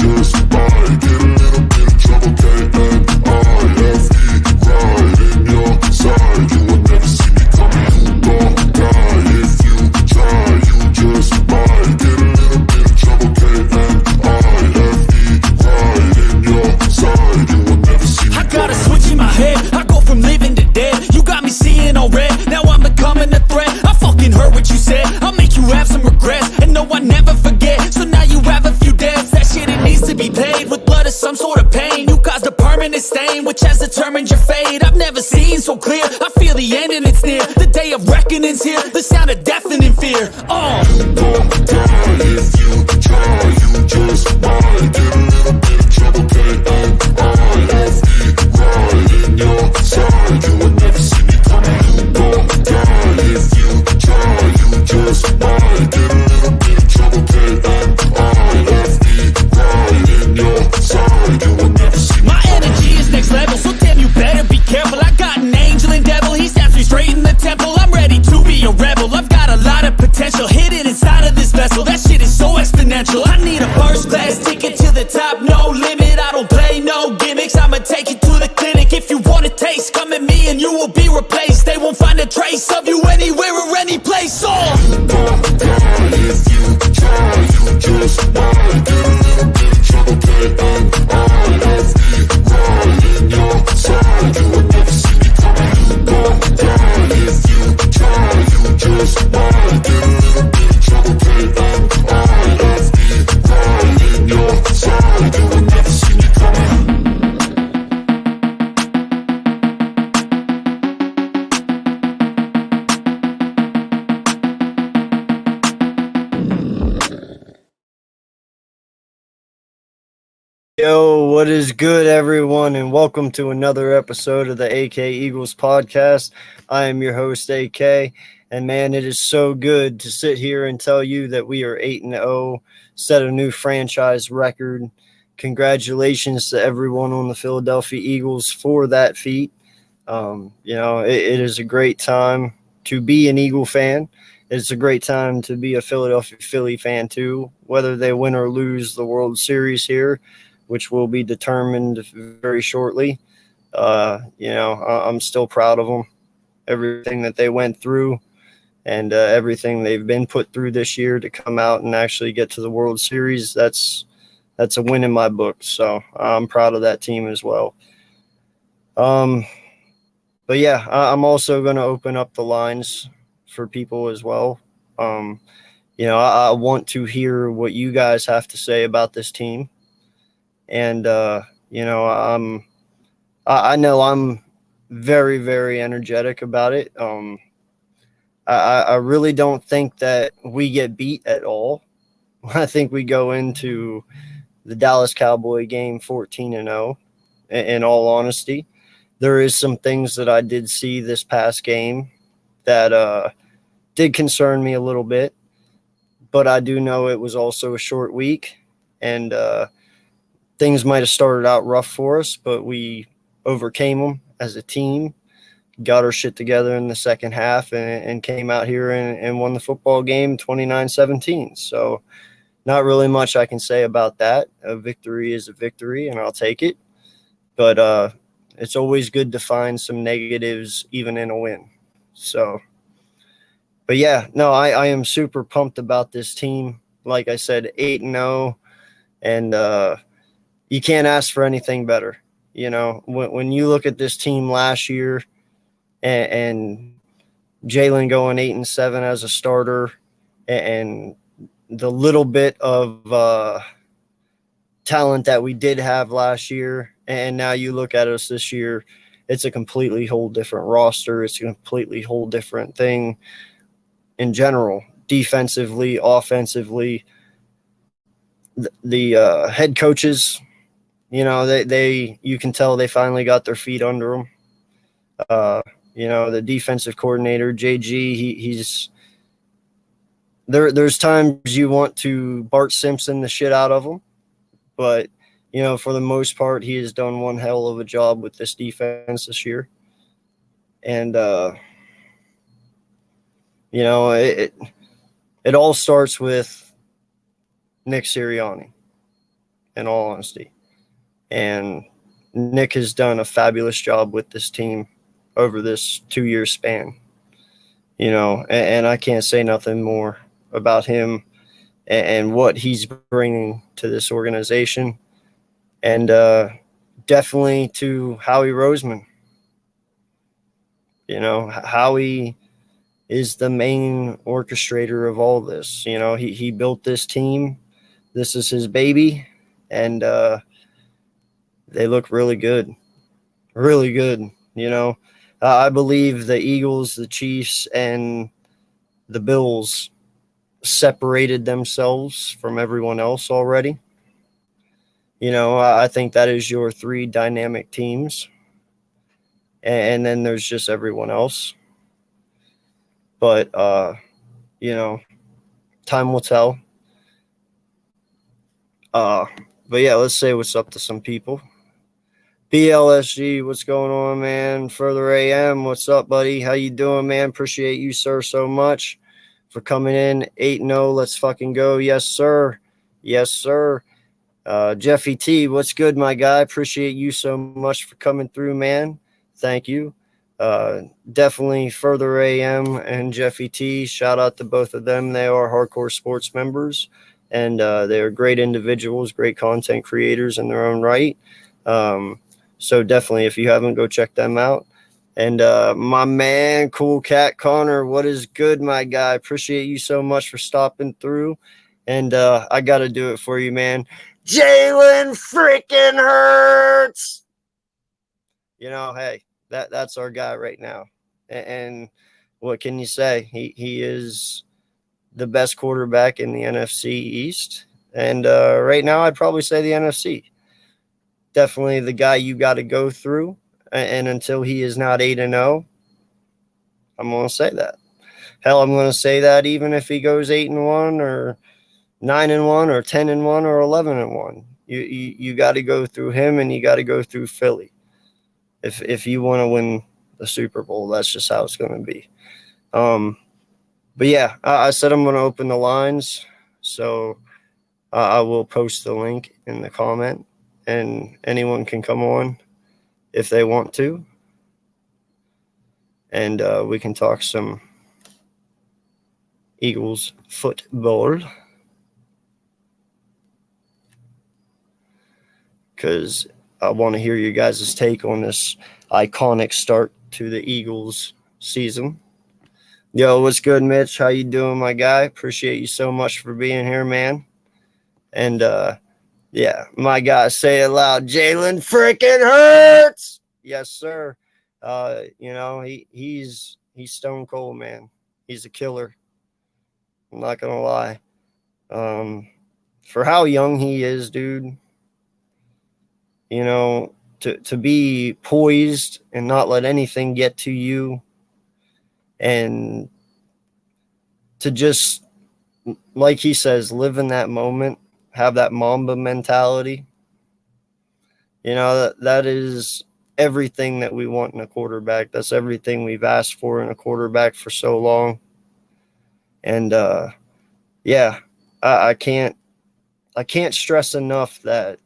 just might get a little bit of trouble, K-N-I-F-E, right in your side. You will never see me coming, you gon' die if you try. You just might get a little bit of trouble, K-N-I-F-E, right in your side. You will never see me. I got a switch in my head, I go from living to dead. You got me seeing all red, now I'm becoming a threat. I fucking heard what you said, I'll make you have some regrets. And no, I never forget, so now you have a few debts. That shit, it needs to be paid with blood or some sort of pain. You caused a permanent stain, which has determined your fate. I've never seen so clear, I feel the end and it's near. The day of reckoning's here, the sound of deafening fear. You gon' die if you try. You just might get a little bit of trouble, K-N-I-F-E, right in your side. You will never see me coming. You gon' die if you try. You just might get a little bit of trouble, K-N-I-F-E, right in your side. You will never see me. My energy is next level, so damn you better be careful. I got an angel and devil, he stabs me straight in the temple. I'm ready to be a rebel, I've got a lot of potential hidden inside of this vessel. That shit is so exponential. I need a first class ticket to the top, no limit. I don't play no gimmicks, I'ma take you to the clinic. If you want a taste, come at me and you will be replaced. They won't find a trace of you anywhere or any place. You gon' die if you try. You just might get a little bit of trouble, K-N-I-F-E, right in your side. You will never see me coming. You gon' die if you try. You just might get a little bit of trouble, K-N-I-F-E, right in your side. You will never see me coming. Yo, what is good, everyone, and welcome to another episode of the AK Eagles podcast. I am your host, AK, and man, it is so good to sit here and tell you that we are 8-0, set a new franchise record. Congratulations to everyone on the Philadelphia Eagles for that feat. It is a great time to be an Eagle fan. It's a great time to be a Philadelphia Philly fan too, whether they win or lose the World Series here, which will be determined very shortly. I'm still proud of them, everything that they went through and everything they've been put through this year to come out and actually get to the World Series. That's a win in my book. So I'm proud of that team as well. But yeah, I'm also going to open up the lines for people as well. I want to hear what you guys have to say about this team. And, I know I'm very, very energetic about it. I really don't think that we get beat at all. I think we go into the Dallas Cowboy game 14-0, in all honesty. There is some things that I did see this past game that did concern me a little bit, but I do know it was also a short week, and things might have started out rough for us, but we overcame them as a team, got our shit together in the second half, and came out here and won the football game 29-17. So not really much I can say about that. A victory is a victory, and I'll take it. But it's always good to find some negatives even in a win. So, but yeah, no, I am super pumped about this team. Like I said, 8-0, and you can't ask for anything better. When you look at this team last year and Jalen going 8-7 as a starter, and the little bit of talent that we did have last year, and now you look at us this year, it's a completely whole different roster. It's a completely whole different thing in general, defensively, offensively. The head coaches, they you can tell they finally got their feet under them. The defensive coordinator, JG, he's there's times you want to Bart Simpson the shit out of him, but for the most part, he has done one hell of a job with this defense this year. And it all starts with Nick Sirianni. in all honesty. And Nick has done a fabulous job with this team over this 2-year span. And I can't say nothing more about him and what he's bringing to this organization. And definitely to Howie Roseman. Howie is the main orchestrator of all this. He built this team. This is his baby. And they look really good. Really good. I believe the Eagles, the Chiefs, and the Bills separated themselves from everyone else already. I think that is your 3 dynamic teams. And then there's just everyone else. But, time will tell. But yeah, let's say what's up to some people. BLSG, what's going on, man? Further AM, what's up, buddy? How you doing, man? Appreciate you, sir, so much for coming in. 8-0, let's fucking go. Yes, sir. Yes, sir. Jeffy T, what's good, my guy? Appreciate you so much for coming through, man. Thank you. Definitely Further AM and Jeffy T, shout out to both of them. They are Hardcore Sports members, and they are great individuals, great content creators in their own right. So definitely, if you haven't, go check them out. And my man, Cool Cat Connor, what is good, my guy? Appreciate you so much for stopping through. And I got to do it for you, man. Jalen freaking Hurts. Hey, that's our guy right now. And what can you say? He is the best quarterback in the NFC East. And right now, I'd probably say the NFC. Definitely the guy you got to go through. And until he is not 8-0, I'm going to say that. Hell, I'm going to say that even if he goes 8-1 or 9-1 or 10-1 or 11-1. You got to go through him, and you got to go through Philly. If you want to win the Super Bowl, that's just how it's going to be. But yeah, I said I'm going to open the lines, so I will post the link in the comment, and anyone can come on if they want to, and we can talk some Eagles football, because I want to hear you guys' take on this iconic start to the Eagles season. Yo, what's good, Mitch? How you doing, my guy? Appreciate you so much for being here, man. And yeah, my guy, say it loud. Jalen freaking Hurts. Yes, sir. He's stone cold, man. He's a killer. I'm not gonna lie. For how young he is, dude. To be poised and not let anything get to you, and to just, like he says, live in that moment, have that Mamba mentality. That is everything that we want in a quarterback. That's everything we've asked for in a quarterback for so long. And yeah, I can't stress enough that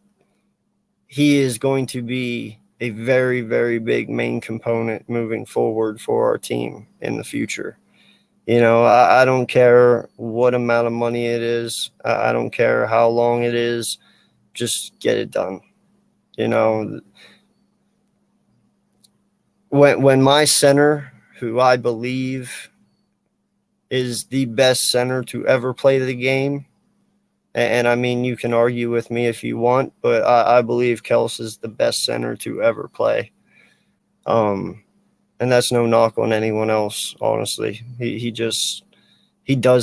he is going to be a very, very big main component moving forward for our team in the future. I don't care what amount of money it is. I don't care how long it is. Just get it done. When my center, who I believe is the best center to ever play the game, and I mean, you can argue with me if you want, but I believe Kels is the best center to ever play. And that's no knock on anyone else, honestly. He does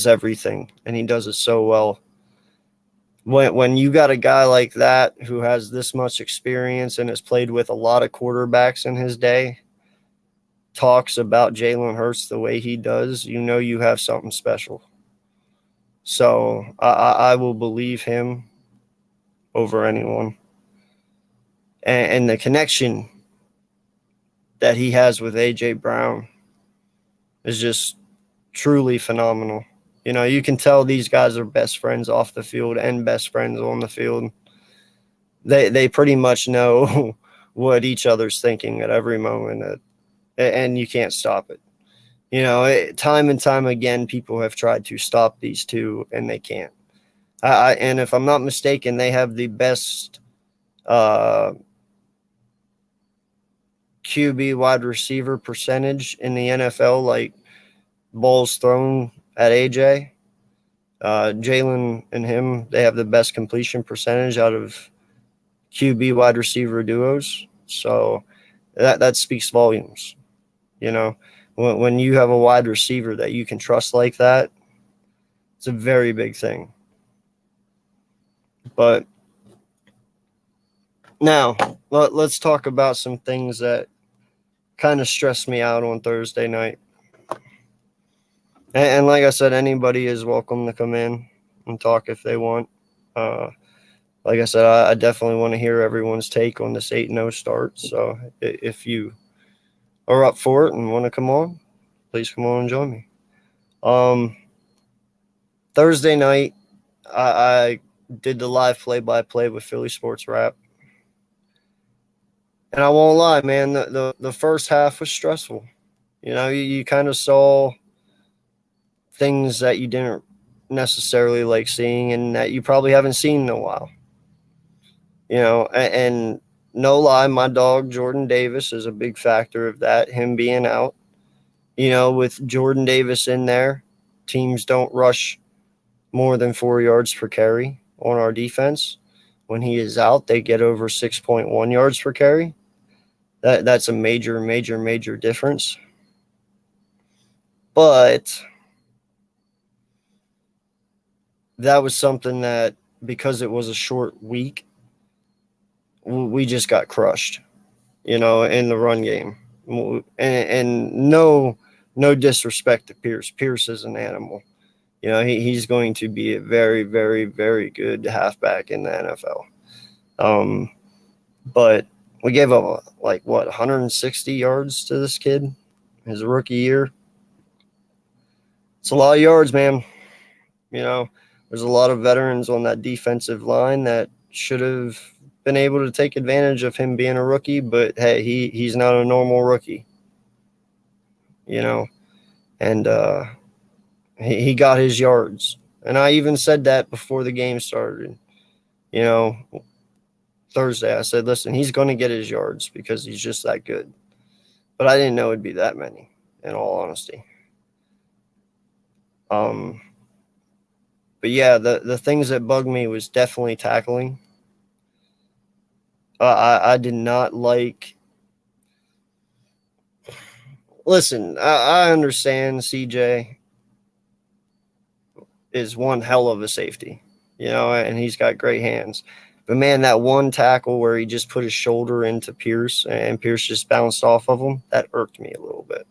everything, and he does it so well. When you got a guy like that who has this much experience and has played with a lot of quarterbacks in his day, talks about Jalen Hurts the way he does, you have something special. So I will believe him over anyone. And the connection that he has with A.J. Brown is just truly phenomenal. You can tell these guys are best friends off the field and best friends on the field. they pretty much know what each other's thinking at every moment, and you can't stop it. Time and time again, people have tried to stop these two, and they can't. And if I'm not mistaken, they have the best QB wide receiver percentage in the NFL, like balls thrown at AJ. Jalen and him, they have the best completion percentage out of QB wide receiver duos. So that speaks volumes. When you have a wide receiver that you can trust like that, it's a very big thing. But now let's talk about some things that kind of stressed me out on Thursday night. And like I said, anybody is welcome to come in and talk if they want. Like I said, I definitely want to hear everyone's take on this 8-0 start. So if you are up for it and want to come on, please come on and join me. Thursday night, I did the live play-by-play with Philly Sports Wrap. And I won't lie, man, the first half was stressful. You kind of saw things that you didn't necessarily like seeing and that you probably haven't seen in a while. And no lie, my dog Jordan Davis is a big factor of that, him being out. With Jordan Davis in there, teams don't rush more than 4 yards per carry on our defense. When he is out, they get over 6.1 yards per carry. That's a major, major, major difference. But that was something that, because it was a short week, we just got crushed, in the run game. And no disrespect to Pierce. Pierce is an animal. He's going to be a very, very, very good halfback in the NFL. But we gave up 160 yards to this kid his rookie year. It's a lot of yards, man. There's a lot of veterans on that defensive line that should have been able to take advantage of him being a rookie, but hey, he's not a normal rookie. And he got his yards. And I even said that before the game started. Thursday, I said, listen, he's going to get his yards because he's just that good. But I didn't know it'd be that many, in all honesty. But yeah, the things that bugged me was definitely tackling. I did not like. Listen, I understand CJ is one hell of a safety, and he's got great hands. But man, that one tackle where he just put his shoulder into Pierce and Pierce just bounced off of him, that irked me a little bit.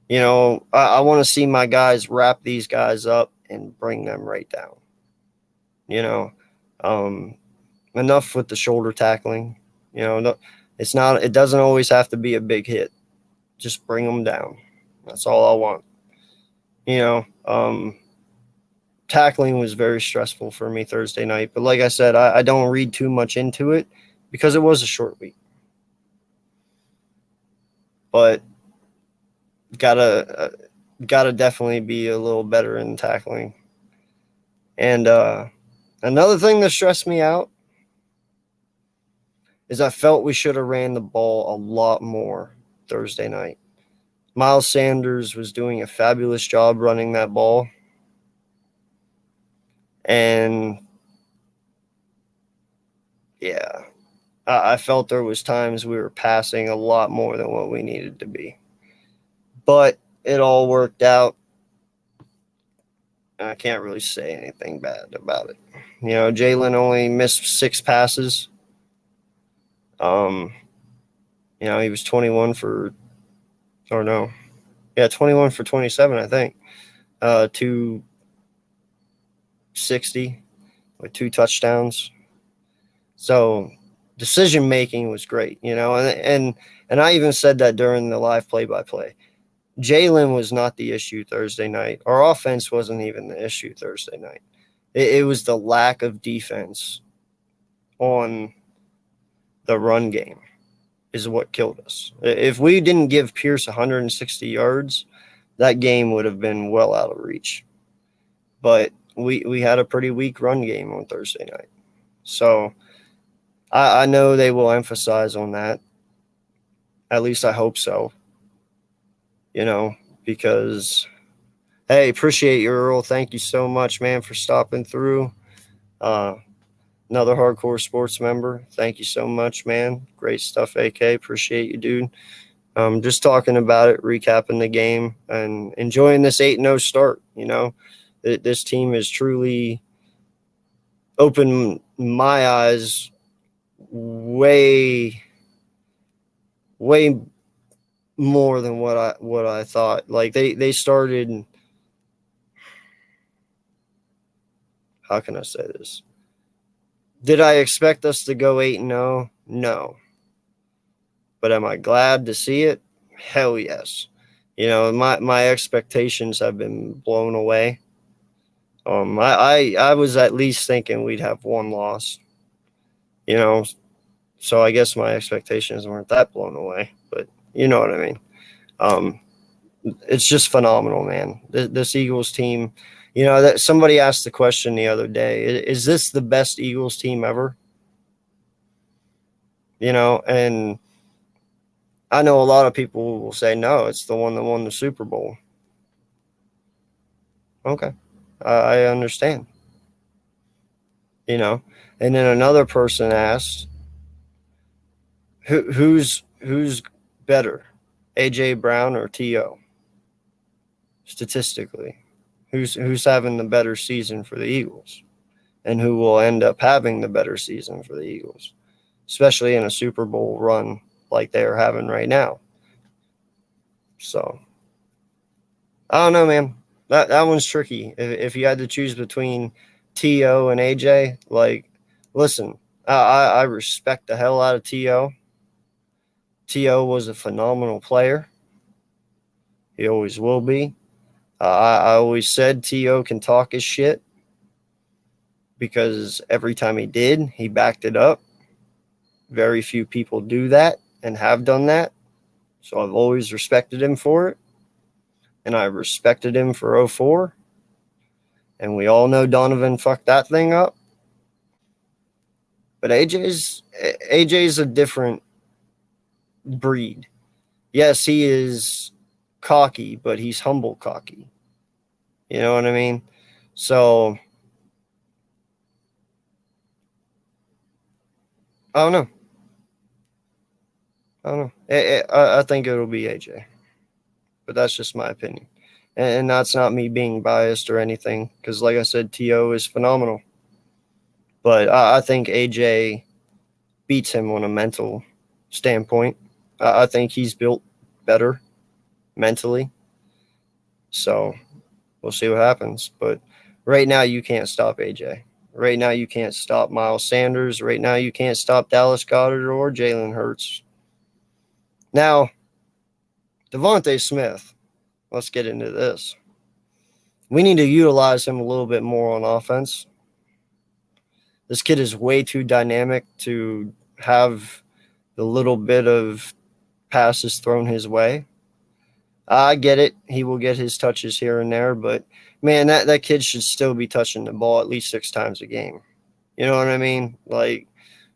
I want to see my guys wrap these guys up and bring them right down. Enough with the shoulder tackling. It doesn't always have to be a big hit. Just bring them down. That's all I want. Tackling was very stressful for me Thursday night. But like I said, I don't read too much into it because it was a short week. But gotta definitely be a little better in tackling. And another thing that stressed me out is I felt we should have ran the ball a lot more Thursday night. Miles Sanders was doing a fabulous job running that ball. And yeah, I felt there was times we were passing a lot more than what we needed to be. But it all worked out. I can't really say anything bad about it. Jalen only missed 6 passes. He was 21 for 27, I think. 260 with 2 touchdowns. So decision making was great, and I even said that during the live play-by-play. Jalen was not the issue Thursday night. Our offense wasn't even the issue Thursday night. It was the lack of defense on The run game is what killed us. If we didn't give Pierce 160 yards, that game would have been well out of reach. But we had a pretty weak run game on Thursday night. So I know they will emphasize on that. At least I hope so. Because, hey, appreciate you, Earl. Thank you so much, man, for stopping through. Another Hardcore Sports member. Thank you so much, man. Great stuff, AK. Appreciate you, dude. Just talking about it, recapping the game, and enjoying this 8-0 start. This team has truly opened my eyes way more than what I thought. Like they started. How can I say this? Did I expect us to go 8-0? No. But am I glad to see it? Hell yes. My expectations have been blown away. I was at least thinking we'd have one loss. So I guess my expectations weren't that blown away, but you know what I mean. It's just phenomenal, man. This Eagles team. That somebody asked the question the other day, is this the best Eagles team ever? And I know a lot of people will say, no, it's the one that won the Super Bowl. Okay. I understand. And then another person asked, who's better, AJ Brown or T.O.? Statistically. Who's having the better season for the Eagles, and who will end up having the better season for the Eagles, especially in a Super Bowl run like they are having right now. So I don't know, man. That one's tricky. If you had to choose between T.O. and AJ, listen, I respect the hell out of T.O. T.O. was a phenomenal player. He always will be. I always said T.O. can talk his shit because every time he did, he backed it up. Very few people do that and have done that. So I've always respected him for it. And I respected him for 2004. And we all know Donovan fucked that thing up. But AJ's a different breed. Yes, he is cocky, but he's humble cocky. You know what I mean? So I don't know. I think it'll be AJ, but that's just my opinion, and that's not me being biased or anything. Because, like I said, T.O. is phenomenal, but I think AJ beats him on a mental standpoint. I think he's built better mentally. So we'll see what happens. But right now, you can't stop AJ. Right now, you can't stop Miles Sanders. Right now, you can't stop Dallas Goedert or Jalen Hurts. Now, Devontae Smith, let's get into this. We need to utilize him a little bit more on offense. This kid is way too dynamic to have the little bit of passes thrown his way. I get it. He will get his touches here and there, but man, that kid should still be touching the ball at least 6 times a game. You know what I mean? Like,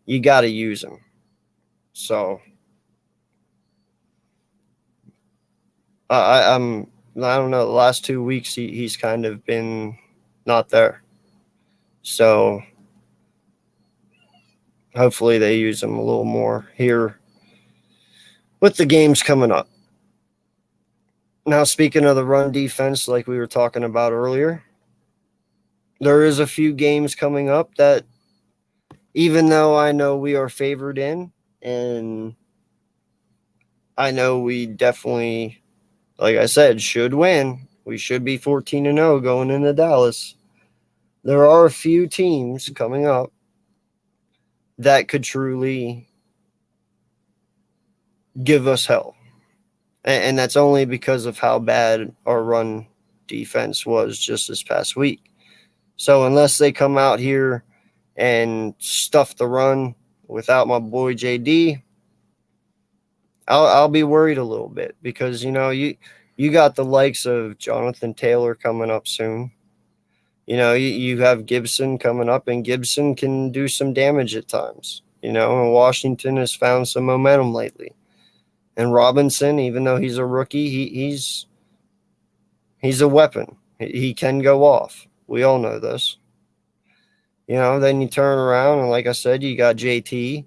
you got to use him. So I don't know. The last 2 weeks he's kind of been not there. So hopefully they use him a little more here with the games coming up. Now, speaking of the run defense, like we were talking about earlier, there is a few games coming up that, even though I know we are favored in, and I know we definitely, like I said, should win. We should be 14-0 going into Dallas. There are a few teams coming up that could truly give us hell. And that's only because of how bad our run defense was just this past week. So unless they come out here and stuff the run without my boy JD, I'll be worried a little bit because you got the likes of Jonathan Taylor coming up soon. You have Gibson coming up, and Gibson can do some damage at times. And Washington has found some momentum lately. And Robinson, even though he's a rookie, he's a weapon. He can go off. We all know this. Then you turn around, and like I said, you got JT,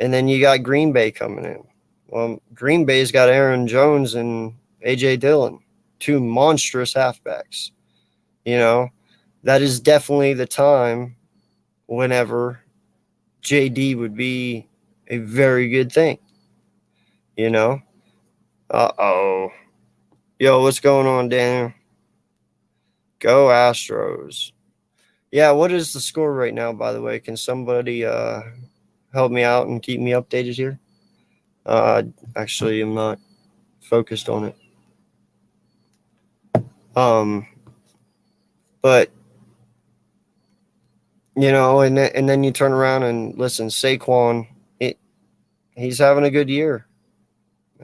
and then you got Green Bay coming in. Well, Green Bay's got Aaron Jones and A.J. Dillon, two monstrous halfbacks. That is definitely the time whenever JD would be a very good thing. Uh-oh. Yo, what's going on, Daniel? Go Astros. Yeah, what is the score right now, by the way? Can somebody help me out and keep me updated here? Actually, I'm not focused on it. But and then you turn around and listen, Saquon, he's having a good year,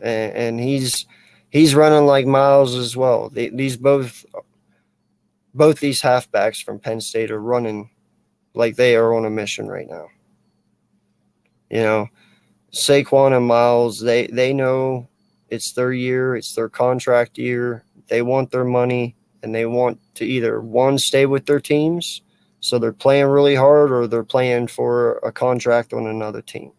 and he's running like miles as well. These both these halfbacks from Penn State are running like they are on a mission right now. Saquon and Miles, they know it's their year, it's their contract year. They want their money, and they want to either, one, stay with their teams, so they're playing really hard, or they're playing for a contract on another team.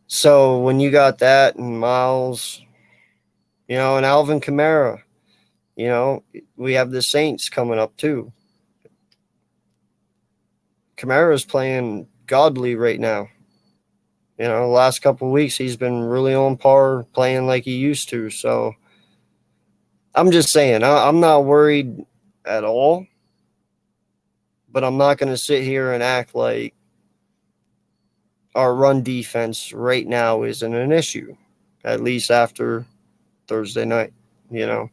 So when you got that, and Miles, and Alvin Kamara, we have the Saints coming up too. Kamara's playing godly right now. The last couple of weeks he's been really on par, playing like he used to. So I'm just saying, I'm not worried at all, but I'm not going to sit here and act like our run defense right now isn't an issue, at least after Thursday night. Now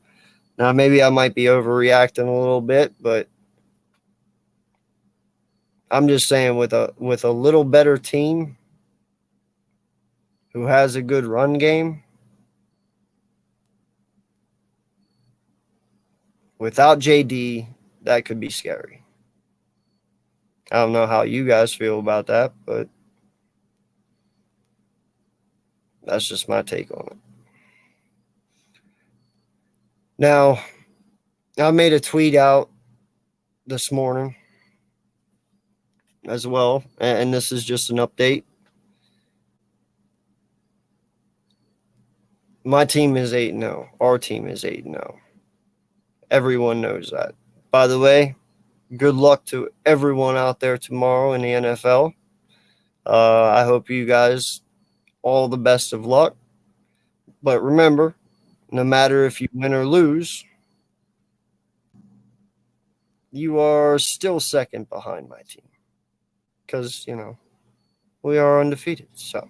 maybe I might be overreacting a little bit, but I'm just saying, with a little better team who has a good run game, without JD, that could be scary. I don't know how you guys feel about that, but that's just my take on it. Now, I made a tweet out this morning as well, and this is just an update. My team is 8-0. Our team is 8-0. Everyone knows that. By the way, good luck to everyone out there tomorrow in the NFL. I hope you guys all the best of luck. But remember, no matter if you win or lose, you are still second behind my team. Because, we are undefeated. So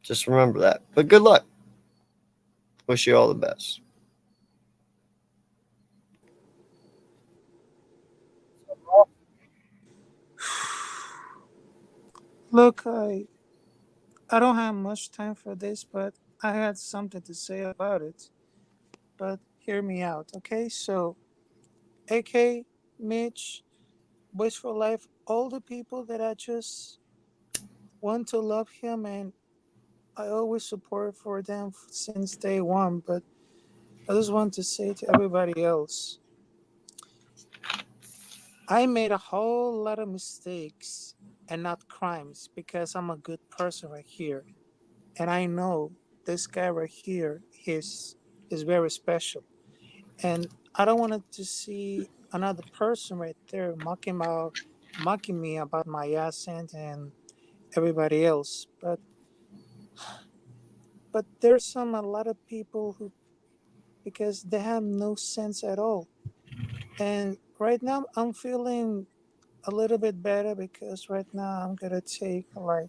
just remember that. But good luck. Wish you all the best. Look, I don't have much time for this, but I had something to say about it. But hear me out, okay? So, AK, Mitch, Boys for Life, all the people that I just want to love him, and I always support for them since day one. But I just want to say to everybody else, I made a whole lot of mistakes and not crimes because I'm a good person right here. And I know this guy right here is very special. And I don't want to see another person right there mocking me about my accent and everybody else. But there's a lot of people who, because they have no sense at all. And right now I'm feeling a little bit better because right now I'm gonna take a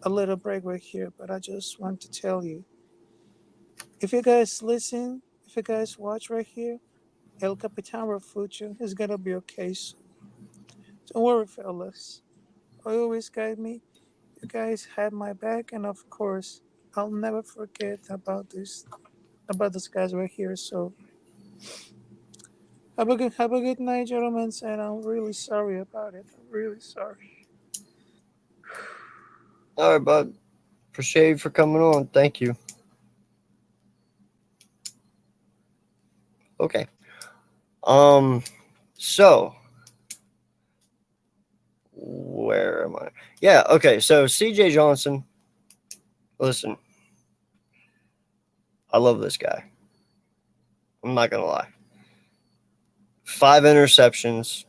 little break right here. But I just want to tell you, if you guys listen, if you guys watch right here, El Capitan Refugio is gonna be okay. So don't worry, fellas. You always guide me. You guys had my back, and of course, I'll never forget about this guys right here. So have a good night, gentlemen. And I'm really sorry about it. I'm really sorry. All right, bud. Appreciate you for coming on. Thank you. Okay. So where am I? Yeah, okay. So CJ Johnson, listen, I love this guy. I'm not gonna lie. 5 interceptions,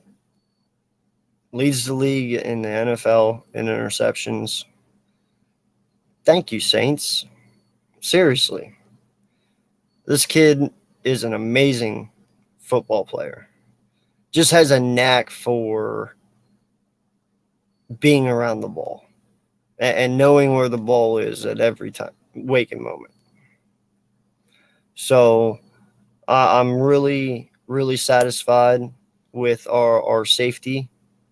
leads the league in the NFL in interceptions. Thank you, Saints. Seriously. This kid is an amazing football player. Just has a knack for being around the ball and knowing where the ball is at every time, waking moment. So I'm really, really satisfied with our safety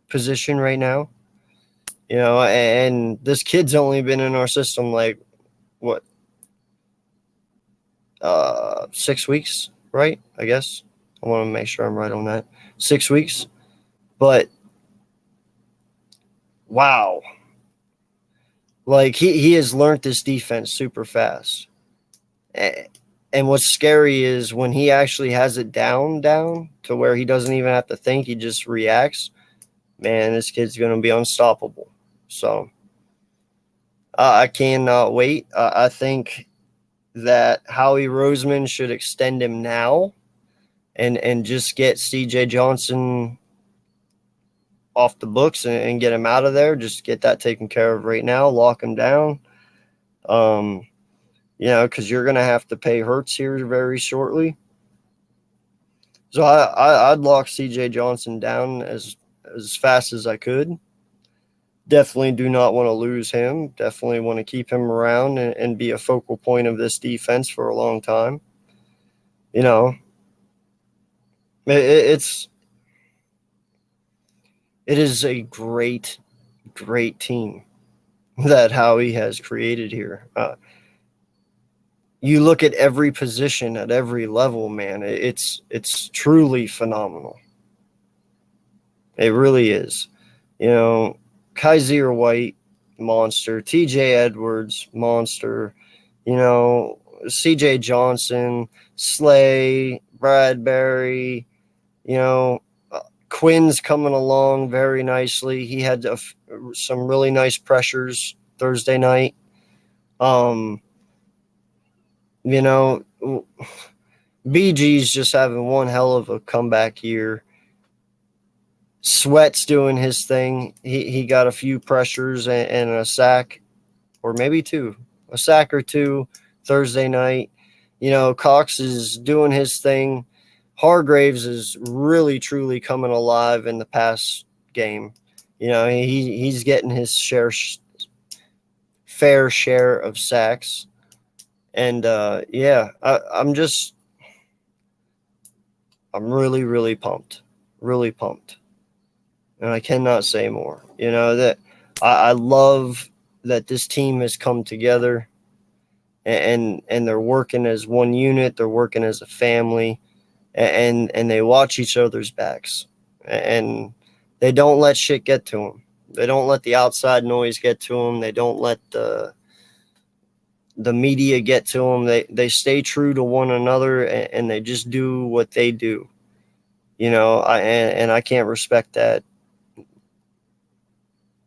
position right now. You know, and this kid's only been in our system like what 6 weeks, right? I guess I want to make sure I'm right on that. 6 weeks, but wow, like he has learned this defense super fast. And what's scary is when he actually has it down to where he doesn't even have to think, he just reacts. Man, this kid's going to be unstoppable. So I cannot wait. I think that Howie Roseman should extend him now and just get CJ Johnson off the books and get him out of there. Just get that taken care of right now. Lock him down. You know, because you're going to have to pay Hurts here very shortly. So I'd lock CJ Johnson down as fast as I could. Definitely do not want to lose him. Definitely want to keep him around and be a focal point of this defense for a long time. You know, it is a great, great team that Howie has created here. You look at every position at every level, man. It's truly phenomenal. It really is. You know, Kaiser White, monster. TJ Edwards, monster. You know, CJ Johnson, Slay, Bradbury. You know, Quinn's coming along very nicely. He had some really nice pressures Thursday night. You know, BG's just having one hell of a comeback year. Sweat's doing his thing. He got a few pressures and a sack, or maybe 2, a sack or 2 Thursday night. You know, Cox is doing his thing. Hargraves is really, truly coming alive in the pass game. You know, he's getting his fair share of sacks. And, yeah, I'm really, really pumped. Really pumped. And I cannot say more. You know, that I love that this team has come together and they're working as one unit. They're working as a family and they watch each other's backs and they don't let shit get to them. They don't let the outside noise get to them. They don't let the media get to them. They stay true to one another and they just do what they do. You know, I can't respect that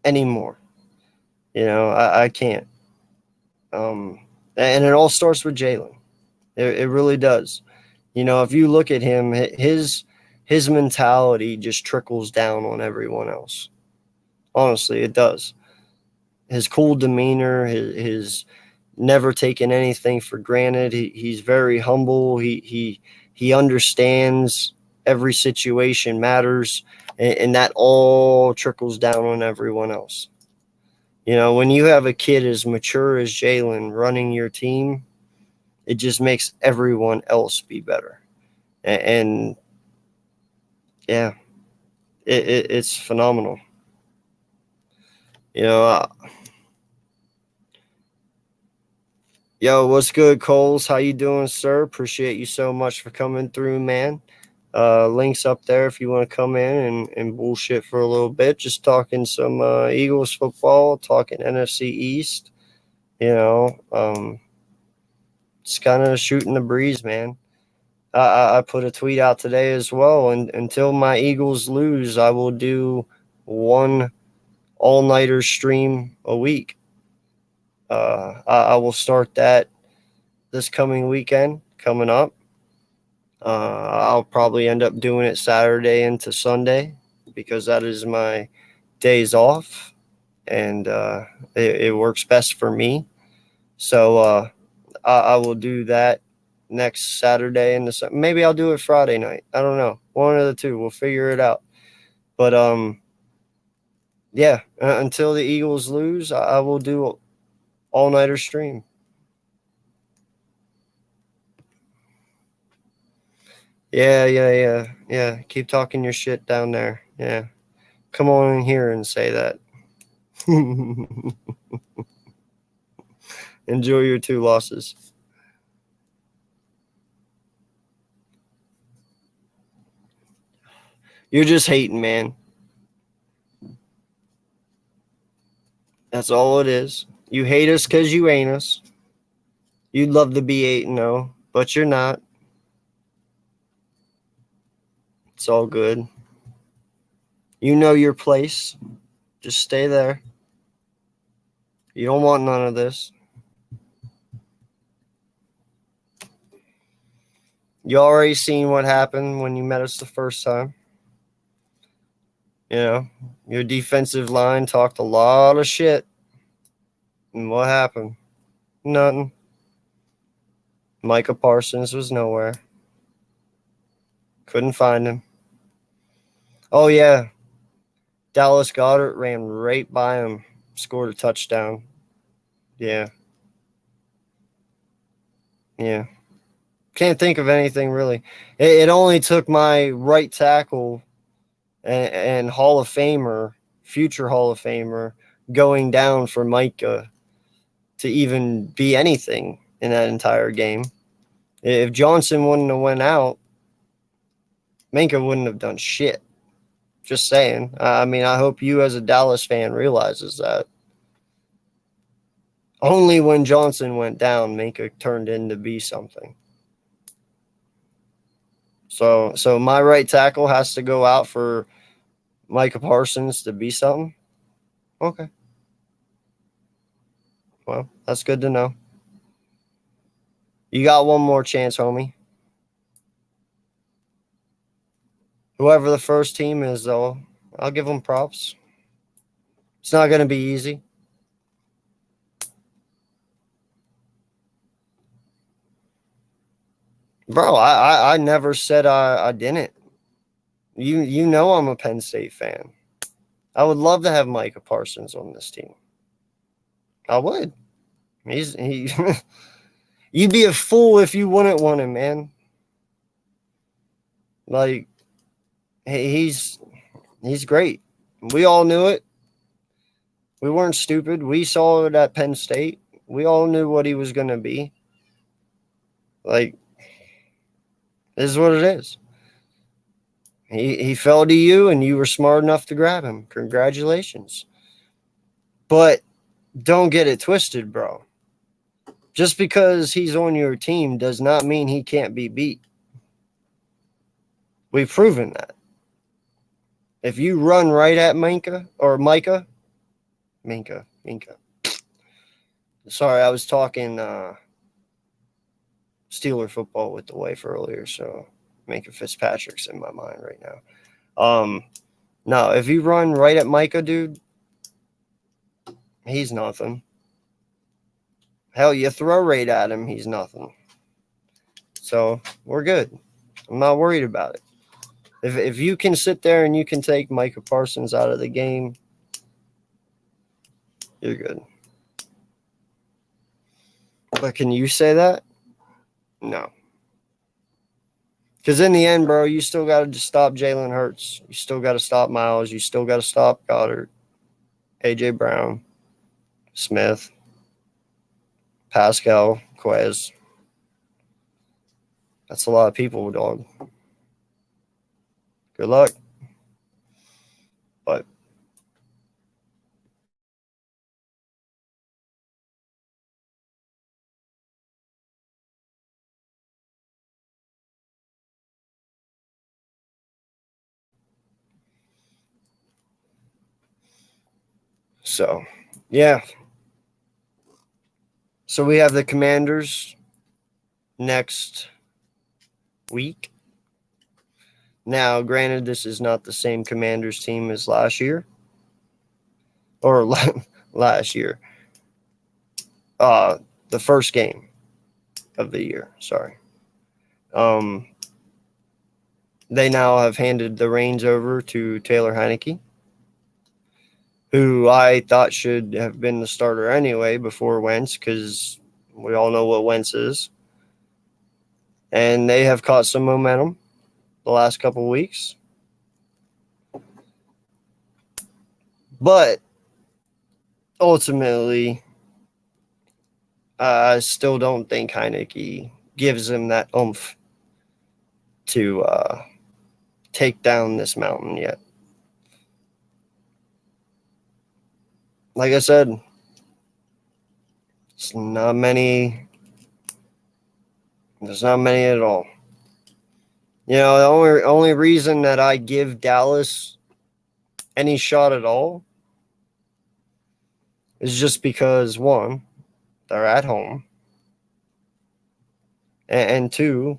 anymore. You know, I can't. And it all starts with Jalen. It really does. You know, if you look at him, his mentality just trickles down on everyone else. Honestly, it does. His cool demeanor, his never taking anything for granted. He's very humble. He understands every situation matters, and that all trickles down on everyone else. You know, when you have a kid as mature as Jalen running your team, it just makes everyone else be better. And yeah, it's phenomenal. You know, yo, what's good, Coles? How you doing, sir? Appreciate you so much for coming through, man. Links up there if you want to come in and bullshit for a little bit. Just talking some Eagles football, talking NFC East. You know, just kind of shooting the breeze, man. I put a tweet out today as well, and until my Eagles lose, I will do one all-nighter stream a week. I will start that this coming weekend coming up. I'll probably end up doing it Saturday into Sunday because that is my days off, and it works best for me. So I will do that next Saturday and maybe I'll do it Friday night. I don't know. One of the two. We'll figure it out. But yeah. Until the Eagles lose, I will do all-nighter stream. Yeah. Keep talking your shit down there. Yeah. Come on in here and say that. Enjoy your 2 losses. You're just hating, man. That's all it is. You hate us because you ain't us. You'd love to be 8-0, but you're not. It's all good. You know your place. Just stay there. You don't want none of this. You already seen what happened when you met us the first time. You know, your defensive line talked a lot of shit. And what happened? Nothing. Micah Parsons was nowhere. Couldn't find him. Oh, yeah. Dallas Goedert ran right by him. Scored a touchdown. Yeah. Can't think of anything really. It only took my right tackle and Hall of Famer, future Hall of Famer, going down for Micah to even be anything in that entire game. If Johnson wouldn't have went out, Minka wouldn't have done shit. Just saying. I mean, I hope you as a Dallas fan realizes that. Only when Johnson went down, Minka turned in to be something. So my right tackle has to go out for Micah Parsons to be something? Okay. Well, that's good to know. You got one more chance, homie. Whoever the first team is, though, I'll give them props. It's not going to be easy. Bro, I never said I didn't. You know I'm a Penn State fan. I would love to have Micah Parsons on this team. I would. You'd be a fool if you wouldn't want him, man. Like, he's great. We all knew it. We weren't stupid. We saw it at Penn State. We all knew what he was going to be. Like, this is what it is. He fell to you, and you were smart enough to grab him. Congratulations. But don't get it twisted, bro. Just because he's on your team does not mean he can't be beat. We've proven that. If you run right at Minka. Sorry, I was talking Steeler football with the wife earlier, so Minka Fitzpatrick's in my mind right now. No, if you run right at Micah, dude, he's nothing. Hell, you throw right at him, he's nothing. So we're good. I'm not worried about it. If you can sit there and you can take Micah Parsons out of the game, you're good. But can you say that? No. Because in the end, bro, you still got to stop Jalen Hurts. You still got to stop Miles. You still got to stop Goddard, A.J. Brown, Smith, Pascal, Quez. That's a lot of people, dog. Good luck. But so, yeah. So we have the Commanders next week. Now, granted, this is not the same Commanders team as last year. Or last year. The first game of the year. Sorry. They now have handed the reins over to Taylor Heineke, who I thought should have been the starter anyway before Wentz, because we all know what Wentz is. And they have caught some momentum the last couple of weeks. But ultimately, I still don't think Heineke gives him that oomph to take down this mountain yet. Like I said, it's not many. There's not many at all. You know, the only reason that I give Dallas any shot at all is just because, one, they're at home, and two,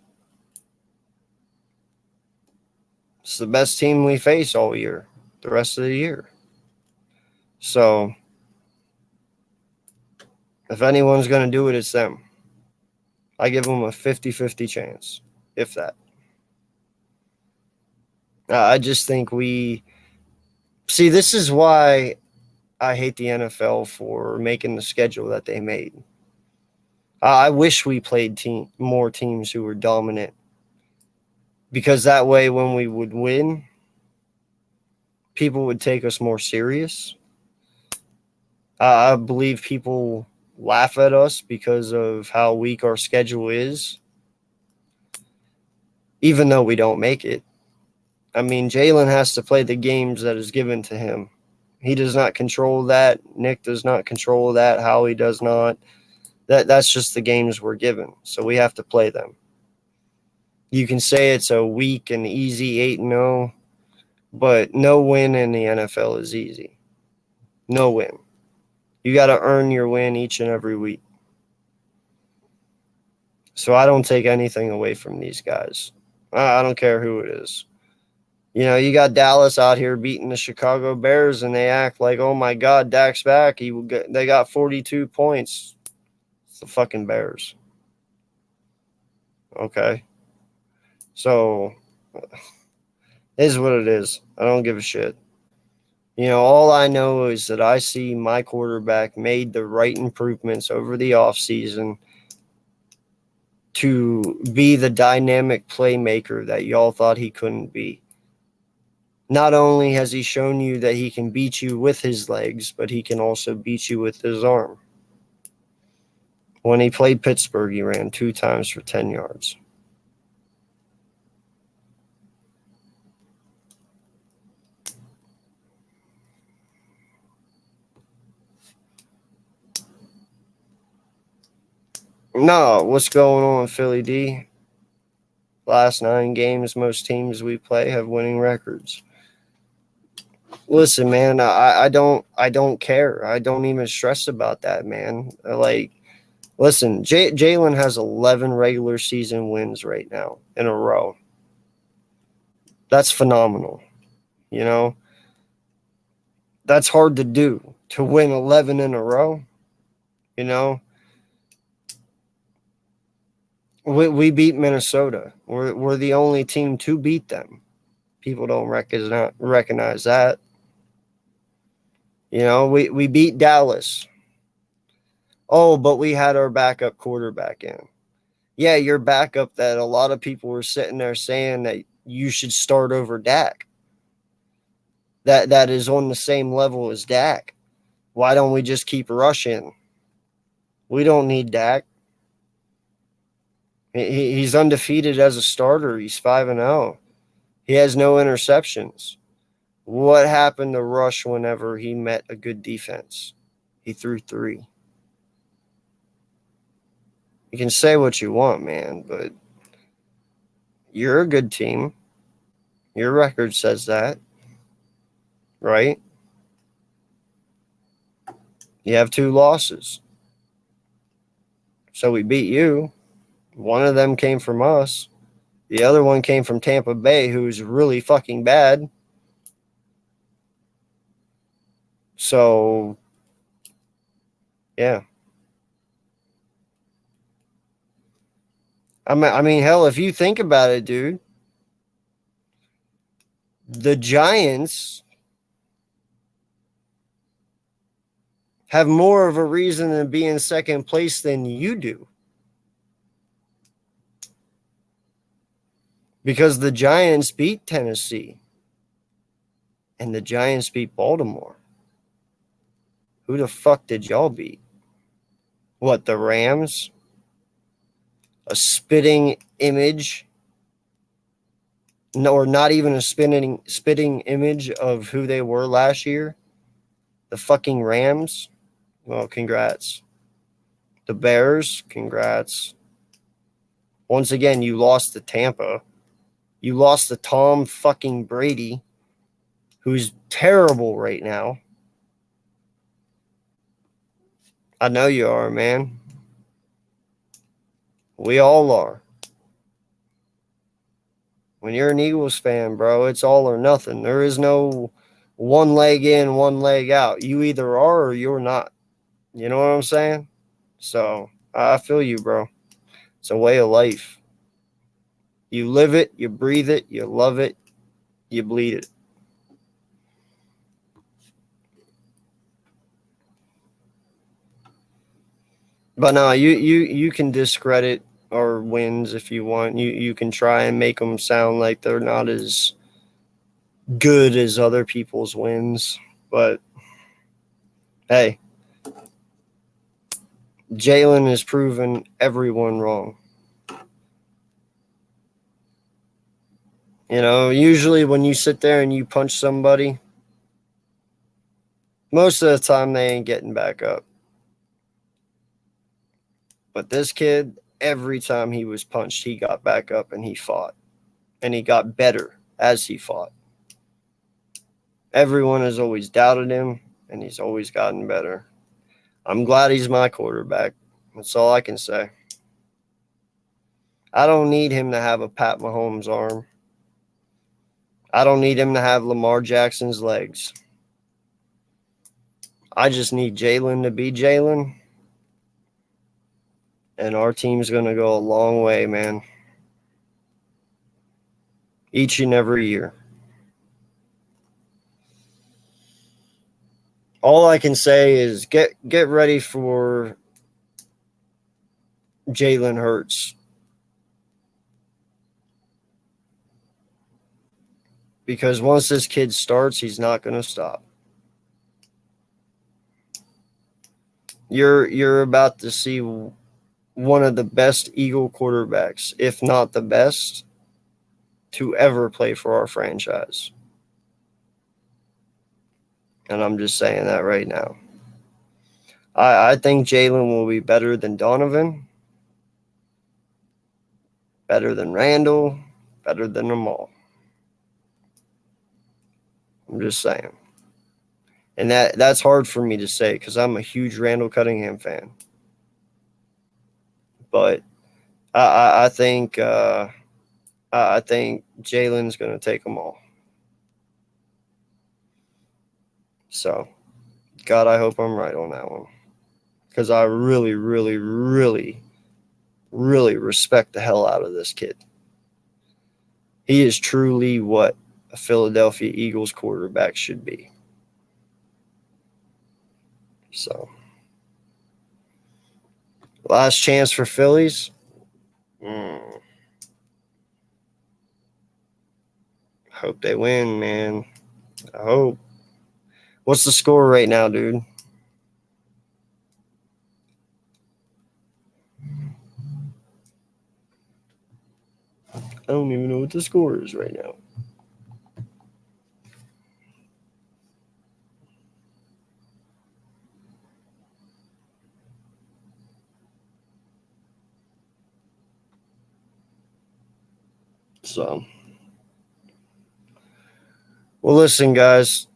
it's the best team we face all year, the rest of the year. So, if anyone's going to do it, it's them. I give them a 50-50 chance, if that. I just think see, this is why I hate the NFL for making the schedule that they made. I wish we played more teams who were dominant, because that way when we would win, people would take us more serious. I believe people laugh at us because of how weak our schedule is, even though we don't make it. I mean, Jalen has to play the games that is given to him. He does not control that. Nick does not control that. Howie does not. That's just the games we're given. So we have to play them. You can say it's a weak and easy 8-0, but no win in the NFL is easy. No win. You got to earn your win each and every week. So I don't take anything away from these guys. I don't care who it is. You know, you got Dallas out here beating the Chicago Bears, and they act like, oh, my God, Dak's back. They got 42 points. It's the fucking Bears. Okay. So, it is what it is. I don't give a shit. You know, all I know is that I see my quarterback made the right improvements over the offseason to be the dynamic playmaker that y'all thought he couldn't be. Not only has he shown you that he can beat you with his legs, but he can also beat you with his arm. When he played Pittsburgh, he ran 2 times for 10 yards. No, what's going on, Philly D? Last 9 games, most teams we play have winning records. Listen, man, I don't care. I don't even stress about that, man. Like, listen, Jalen has 11 regular season wins right now in a row. That's phenomenal. You know, that's hard to do, to win 11 in a row. You know, we beat Minnesota. We're the only team to beat them. People don't recognize that. You know, we beat Dallas. Oh, but we had our backup quarterback in. Yeah, your backup that a lot of people were sitting there saying that you should start over Dak. That is on the same level as Dak. Why don't we just keep rushing? We don't need Dak. He's undefeated as a starter. He's 5-0. He has no interceptions. What happened to Rush whenever he met a good defense? He threw 3. You can say what you want, man, but you're a good team. Your record says that, right? You have 2 losses. So we beat you. One of them came from us. The other one came from Tampa Bay, who's really fucking bad. So, yeah. I mean, hell, if you think about it, dude, the Giants have more of a reason to be in second place than you do. Because the Giants beat Tennessee and the Giants beat Baltimore. Who the fuck did y'all beat? What, the Rams? A spitting image? No, or not even a spitting image of who they were last year? The fucking Rams? Well, congrats. The Bears? Congrats. Once again, you lost to Tampa. You lost to Tom fucking Brady, who's terrible right now. I know you are, man. We all are. When you're an Eagles fan, bro, it's all or nothing. There is no one leg in, one leg out. You either are or you're not. You know what I'm saying? So I feel you, bro. It's a way of life. You live it, you breathe it, you love it, you bleed it. But no, you can discredit our wins if you want. You can try and make them sound like they're not as good as other people's wins. But hey, Jalen has proven everyone wrong. You know, usually when you sit there and you punch somebody, most of the time they ain't getting back up. But this kid, every time he was punched, he got back up and he fought. And he got better as he fought. Everyone has always doubted him, and he's always gotten better. I'm glad he's my quarterback. That's all I can say. I don't need him to have a Pat Mahomes arm. I don't need him to have Lamar Jackson's legs. I just need Jalen to be Jalen. And our team's going to go a long way, man. Each and every year. All I can say is get ready for Jalen Hurts. Because once this kid starts, he's not going to stop. You're about to see one of the best Eagle quarterbacks, if not the best, to ever play for our franchise. And I'm just saying that right now. I think Jalen will be better than Donovan, better than Randall, better than them all. I'm just saying. And that's hard for me to say because I'm a huge Randall Cunningham fan. But I think Jalen's going to take them all. So, God, I hope I'm right on that one. Because I really, really, really, really respect the hell out of this kid. He is truly what a Philadelphia Eagles quarterback should be. So, last chance for Phillies. Mm. Hope they win, man. I hope. What's the score right now, dude? I don't even know what the score is right now. So, well, listen, guys.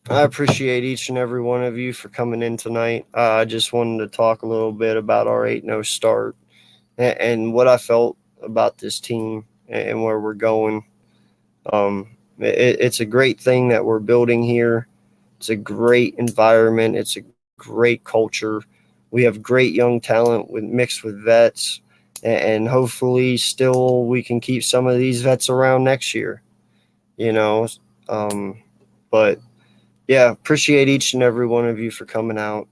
I appreciate each and every one of you for coming in tonight. I just wanted to talk a little bit about our 8-0 start and what I felt about this team and where we're going. It's a great thing that we're building here. It's a great environment. It's a great culture. We have great young talent mixed with vets, and hopefully, still we can keep some of these vets around next year. You know, but yeah, appreciate each and every one of you for coming out.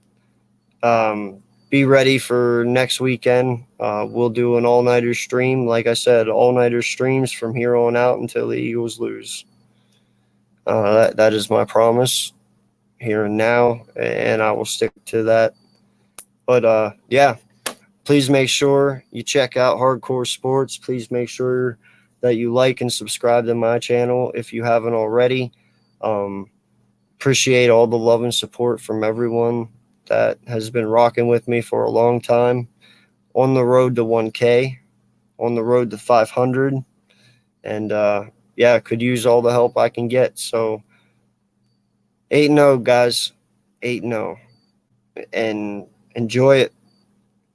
Be ready for next weekend. We'll do an all-nighter stream. Like I said, all-nighter streams from here on out until the Eagles lose. That is my promise here and now, and I will stick to that. But yeah, please make sure you check out Hardcore Sports. Please make sure that you like and subscribe to my channel if you haven't already. Appreciate all the love and support from everyone that has been rocking with me for a long time. On the road to 1K, on the road to 500, and yeah, could use all the help I can get. So 8-0, guys, 8-0, and enjoy it.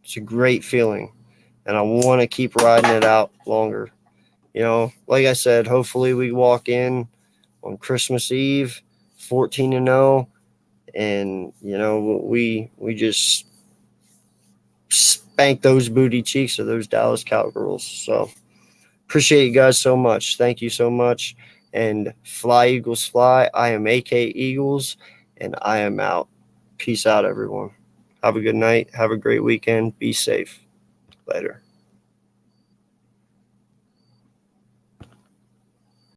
It's a great feeling, and I want to keep riding it out longer. You know, like I said, hopefully we walk in on Christmas Eve 14-0, and you know we just spank those booty cheeks of those Dallas Cowgirls. So appreciate you guys so much. Thank you so much, and fly Eagles fly. I am AK Eagles, and I am out. Peace out, everyone. Have a good night. Have a great weekend. Be safe. Later.